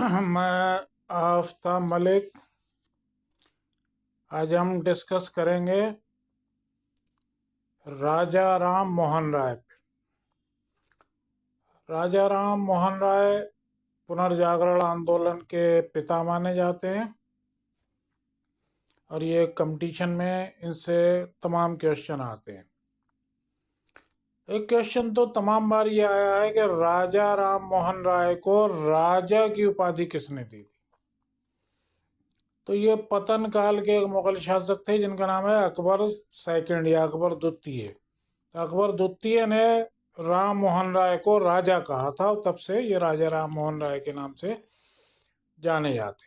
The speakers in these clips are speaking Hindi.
मैं आफ्ताब मलिक। आज हम डिस्कस करेंगे राजा राम मोहन राय पे। राजा राम मोहन राय पुनर्जागरण आंदोलन के पिता माने जाते हैं और ये कंपटीशन में इनसे तमाम क्वेश्चन आते हैं। एक क्वेश्चन तो तमाम बार ये आया है कि राजा राम मोहन राय को राजा की उपाधि किसने दी थी। तो ये पतन काल के एक मुगल शासक थे जिनका नाम है अकबर सेकंड या अकबर द्वितीय। अकबर द्वितीय ने राम मोहन राय को राजा कहा था और तब से ये राजा राम मोहन राय के नाम से जाने जाते।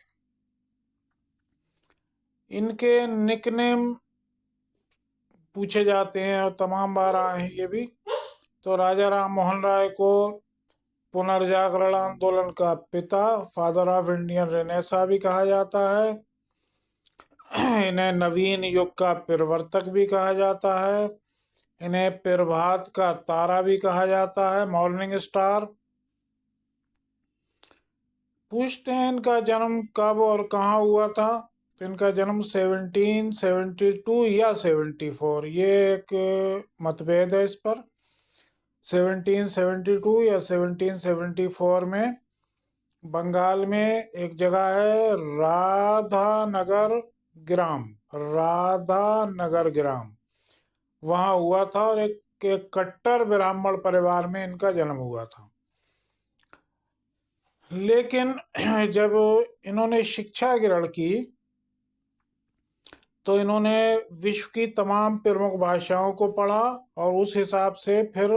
इनके निकनेम पूछे जाते हैं और तमाम बार आए हैं ये भी। तो राजा राम मोहन राय को पुनर्जागरण आंदोलन का पिता, फादर ऑफ इंडियन रेनेसा भी कहा जाता है। इन्हें नवीन युग का प्रवर्तक भी कहा जाता है। इन्हें प्रभात का तारा भी कहा जाता है, मॉर्निंग स्टार। पूछते हैं इनका जन्म कब और कहाँ हुआ था। तो इनका जन्म 1772 या 74, ये एक मतभेद है इस पर। 1772 या 1774 में बंगाल में एक जगह है राधानगर ग्राम, राधानगर ग्राम, वहाँ हुआ था और एक कट्टर ब्राह्मण परिवार में इनका जन्म हुआ था। लेकिन जब इन्होंने शिक्षा ग्रहण की तो इन्होंने विश्व की तमाम प्रमुख भाषाओं को पढ़ा और उस हिसाब से फिर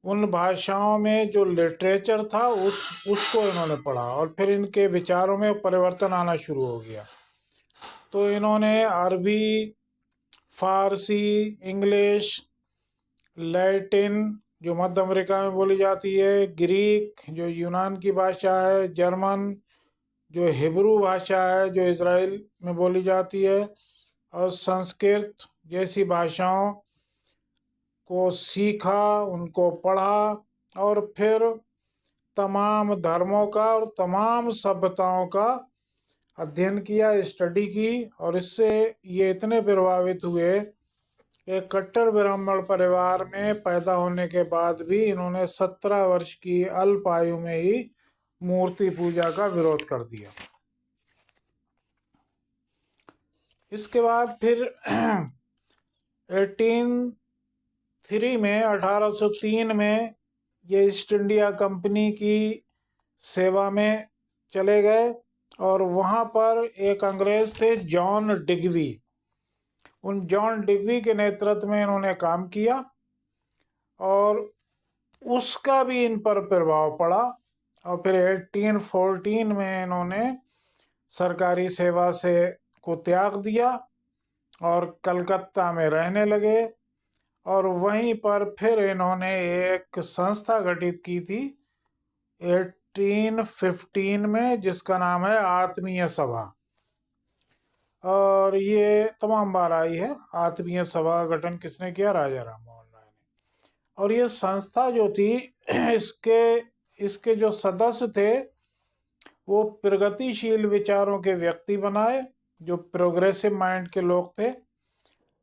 उन भाषाओं में जो लिटरेचर था उसको इन्होंने पढ़ा और फिर इनके विचारों में परिवर्तन आना शुरू हो गया। तो इन्होंने अरबी, फारसी, इंग्लिश, लैटिन जो मध्य अमेरिका में बोली जाती है, ग्रीक जो यूनान की भाषा है, जर्मन जो हिब्रू भाषा है जो इज़राइल में बोली जाती है, और संस्कृत जैसी भाषाओं को सीखा, उनको पढ़ा और फिर तमाम धर्मों का और तमाम सभ्यताओं का अध्ययन किया, स्टडी की। और इससे ये इतने प्रभावित हुए, एक कट्टर ब्राह्मण परिवार में पैदा होने के बाद भी इन्होंने 17 वर्ष की अल्प आयु में ही मूर्ति पूजा का विरोध कर दिया। इसके बाद फिर 1803 में ये ईस्ट इंडिया कंपनी की सेवा में चले गए और वहाँ पर एक अंग्रेज थे जॉन डिगवी। उन जॉन डिगवी के नेतृत्व में इन्होंने काम किया और उसका भी इन पर प्रभाव पड़ा और फिर 1814 में इन्होंने सरकारी सेवा से को त्याग दिया और कलकत्ता में रहने लगे। और वहीं पर फिर इन्होंने एक संस्था गठित की थी 1815 में जिसका नाम है आत्मीय सभा, और ये तमाम बार आई है। आत्मीय सभा का गठन किसने किया? राजा राम मोहन राय ने। और ये संस्था जो थी इसके जो सदस्य थे वो प्रगतिशील विचारों के व्यक्ति बनाए, जो प्रोग्रेसिव माइंड के लोग थे।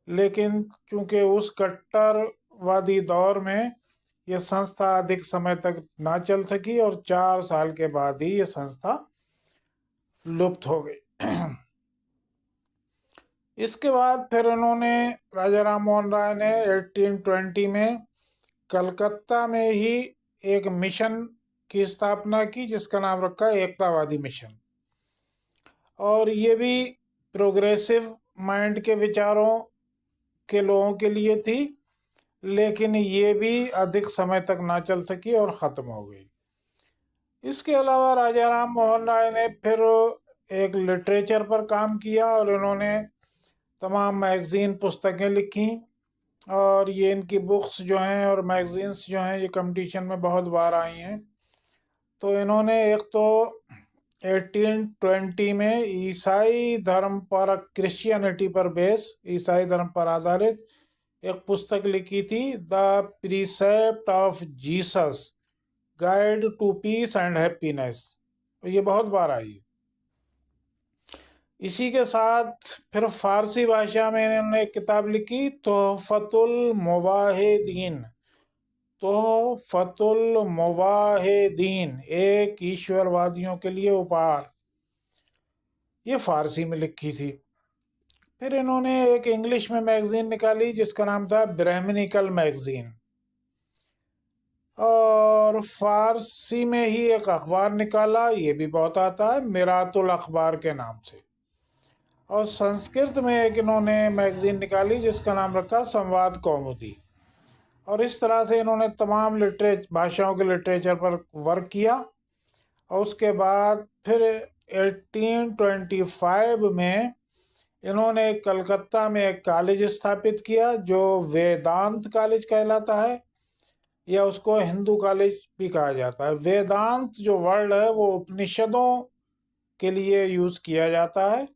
लेकिन चूंकि उस कट्टरवादी दौर में ये संस्था अधिक समय तक ना चल सकी और 4 साल के बाद ही ये संस्था लुप्त हो गई। इसके बाद फिर उन्होंने, राजा राम मोहन राय ने 1820 में कलकत्ता में ही एक मिशन की स्थापना की जिसका नाम रखा एकतावादी मिशन। और ये भी प्रोग्रेसिव माइंड के विचारों के लोगों के लिए थी, लेकिन ये भी अधिक समय तक ना चल सकी और ख़त्म हो गई। इसके अलावा राजा राम मोहन राय ने फिर एक लिटरेचर पर काम किया और इन्होंने तमाम मैगज़ीन, पुस्तकें लिखी और ये इनकी बुक्स जो हैं और मैगज़ीन्स जो हैं ये कंपटीशन में बहुत बार आई हैं। तो इन्होंने एक तो 1820 में ईसाई धर्म पर, क्रिश्चियनिटी पर ईसाई धर्म पर आधारित एक पुस्तक लिखी थी, the precept of Jesus, guide to peace and happiness. ये बहुत बार आई है। इसी के साथ फिर फारसी भाषा में इन्होंने एक किताब लिखी, तोहफतुल मुवाहिदीन। तोहफतुल मुवाहिदीन, एक ईश्वरवादियों के लिए उपहार। ये फारसी में लिखी थी। फिर इन्होंने एक इंग्लिश में मैगजीन निकाली जिसका नाम था ब्राह्मणिकल मैगजीन। और फारसी में ही एक अखबार निकाला, ये भी बहुत आता है, मिरातुल अखबार के नाम से। और संस्कृत में एक इन्होंने मैगजीन निकाली जिसका नाम रखा संवाद कौमुदी। और इस तरह से इन्होंने तमाम भाषाओं के लिटरेचर पर वर्क किया। और उसके बाद फिर 1825 में इन्होंने कलकत्ता में एक कॉलेज स्थापित किया जो वेदांत कॉलेज कहलाता है, या उसको हिंदू कॉलेज भी कहा जाता है। वेदांत जो वर्ड है वो उपनिषदों के लिए यूज किया जाता है।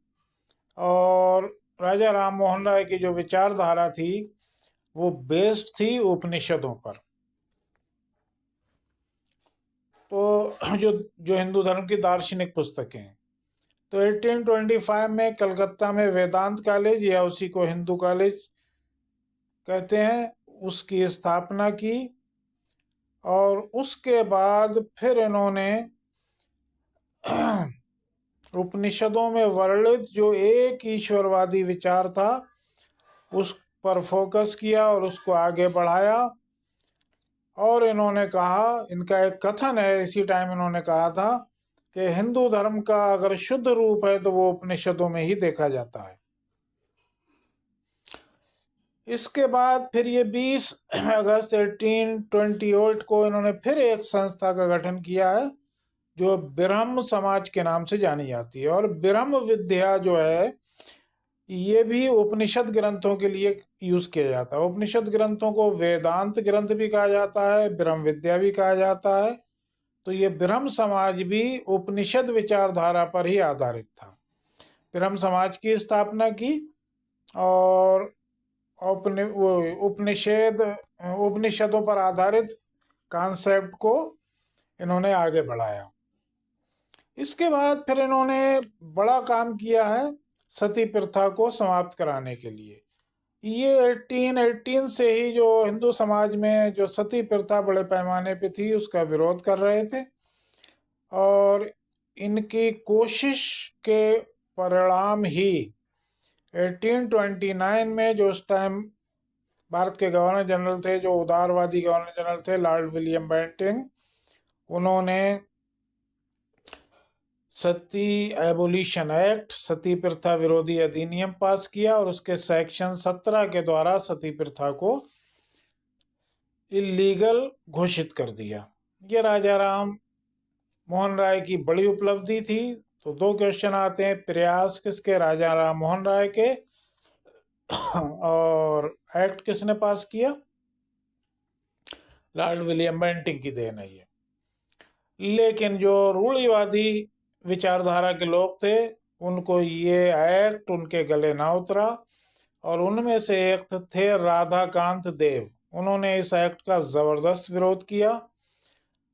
और राजा राम मोहन राय की जो विचारधारा थी वो बेस्ड थी उपनिषदों पर। तो जो जो हिंदू धर्म की दार्शनिक पुस्तकें हैं, तो 1825 में कलकत्ता में वेदांत कॉलेज, या उसी को हिंदू कॉलेज कहते हैं, उसकी स्थापना की। और उसके बाद फिर इन्होंने उपनिषदों में वर्णित जो एक ईश्वरवादी विचार था उस पर फोकस किया और उसको आगे बढ़ाया। और इन्होंने कहा, इनका एक कथन है, इसी टाइम इन्होंने कहा था कि हिंदू धर्म का अगर शुद्ध रूप है तो वो उपनिषदों में ही देखा जाता है। इसके बाद फिर ये 20 अगस्त 1828 को इन्होंने फिर एक संस्था का गठन किया है जो ब्रह्म समाज के नाम से जानी जाती है। और ब्रह्म विद्या जो है ये भी उपनिषद ग्रंथों के लिए यूज किया जाता है। उपनिषद ग्रंथों को वेदांत ग्रंथ भी कहा जाता है, ब्रह्म विद्या भी कहा जाता है। तो ये ब्रह्म समाज भी उपनिषद विचारधारा पर ही आधारित था। ब्रह्म समाज की स्थापना की और उपनिषदों पर आधारित कॉन्सेप्ट को इन्होंने आगे बढ़ाया। इसके बाद फिर इन्होंने बड़ा काम किया है सती प्रथा को समाप्त कराने के लिए। ये 1818 से ही जो हिंदू समाज में जो सती प्रथा बड़े पैमाने पे थी उसका विरोध कर रहे थे। और इनकी कोशिश के परिणाम ही 1829 में जो उस टाइम भारत के गवर्नर जनरल थे, जो उदारवादी गवर्नर जनरल थे, लॉर्ड विलियम बेंटिंग, उन्होंने सती एबोलिशन एक्ट, सती प्रथा विरोधी अधिनियम पास किया और उसके सेक्शन 17 के द्वारा सती प्रथा को इलीगल घोषित कर दिया। ये राजा राम मोहन राय की बड़ी उपलब्धि थी। तो दो क्वेश्चन आते हैं, प्रयास किसके? राजा राम मोहन राय के। और एक्ट किसने पास किया? लॉर्ड विलियम बेंटिंग की देन है ये। लेकिन जो रूढ़िवादी विचारधारा के लोग थे उनको ये एक्ट उनके गले ना उतरा। और उनमें से एक थे राधाकांत देव। उन्होंने इस एक्ट का जबरदस्त विरोध किया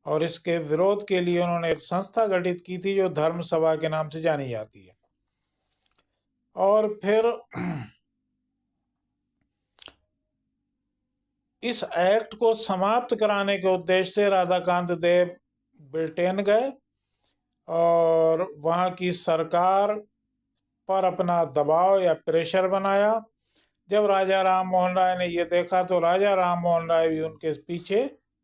और इसके विरोध के लिए उन्होंने एक संस्था गठित की थी जो धर्म सभा के नाम से जानी जाती है। और फिर इस एक्ट को समाप्त कराने के उद्देश्य से राधाकांत देव ब्रिटेन गए और वहाँ की सरकार पर अपना दबाव या प्रेशर बनाया। जब राजा राम मोहन राय ने ये देखा तो राजा राम मोहन राय भी उनके पीछे,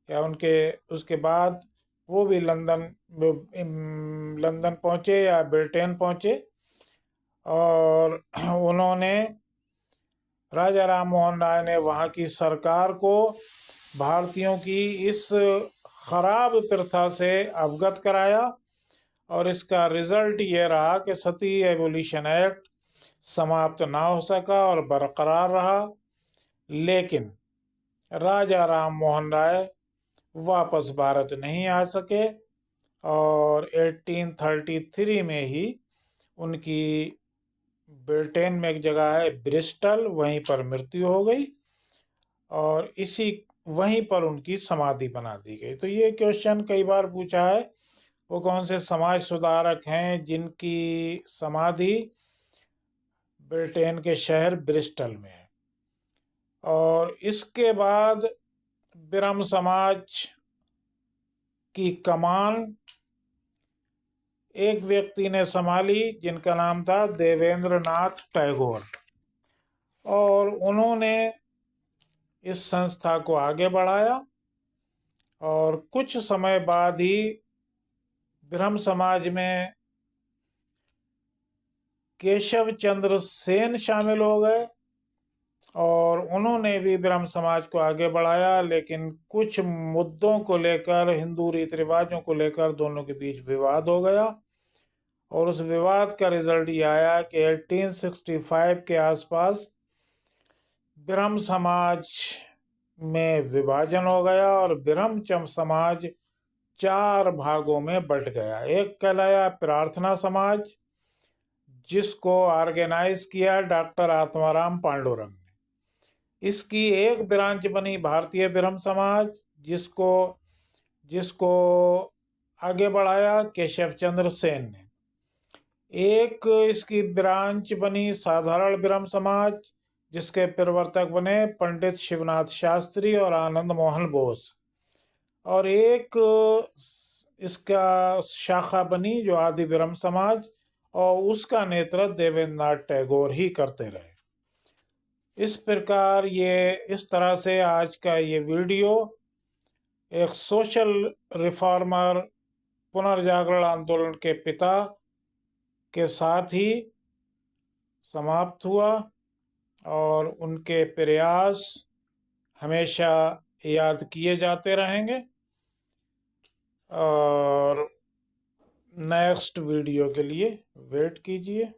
या उनके उसके बाद वो भी लंदन पहुँचे या ब्रिटेन पहुँचे। और उन्होंने, राजा राम मोहन राय ने वहाँ की सरकार को भारतीयों की इस खराब प्रथा से अवगत कराया। और इसका रिजल्ट ये रहा कि सती एबोलिशन एक्ट समाप्त ना हो सका और बरकरार रहा। लेकिन राजा राम मोहन राय वापस भारत नहीं आ सके और 1833 में ही उनकी ब्रिटेन में एक जगह है ब्रिस्टल, वहीं पर मृत्यु हो गई और वहीं पर उनकी समाधि बना दी गई। तो ये क्वेश्चन कई बार पूछा है, वो कौन से समाज सुधारक हैं जिनकी समाधि ब्रिटेन के शहर ब्रिस्टल में है। और इसके बाद ब्रह्म समाज की कमान एक व्यक्ति ने संभाली जिनका नाम था देवेंद्र नाथ टैगोर, और उन्होंने इस संस्था को आगे बढ़ाया। और कुछ समय बाद ही ब्रह्म समाज में केशव चंद्र सेन शामिल हो गए और उन्होंने भी ब्रह्म समाज को आगे बढ़ाया, लेकिन कुछ मुद्दों को लेकर, हिंदू रीति रिवाजों को लेकर दोनों के बीच विवाद हो गया। और उस विवाद का रिजल्ट ये आया कि 1865 के आसपास ब्रह्म समाज में विभाजन हो गया और ब्रह्म समाज 4 भागों में बंट गया। एक कहलाया प्रार्थना समाज, जिसको ऑर्गेनाइज किया डॉक्टर आत्माराम पांडुरंग ने। इसकी एक ब्रांच बनी भारतीय ब्रह्म समाज, जिसको आगे बढ़ाया केशव चंद्र सेन ने। एक इसकी ब्रांच बनी साधारण ब्रह्म समाज, जिसके प्रवर्तक बने पंडित शिवनाथ शास्त्री और आनंद मोहन बोस। और एक इसका शाखा बनी जो आदि ब्रह्म समाज, और उसका नेतृत्व देवेंद्र नाथ टैगोर ही करते रहे। इस प्रकार इस तरह से आज का ये वीडियो एक सोशल रिफॉर्मर, पुनर्जागरण आंदोलन के पिता के साथ ही समाप्त हुआ, और उनके प्रयास हमेशा याद किए जाते रहेंगे। और नेक्स्ट वीडियो के लिए वेट कीजिए।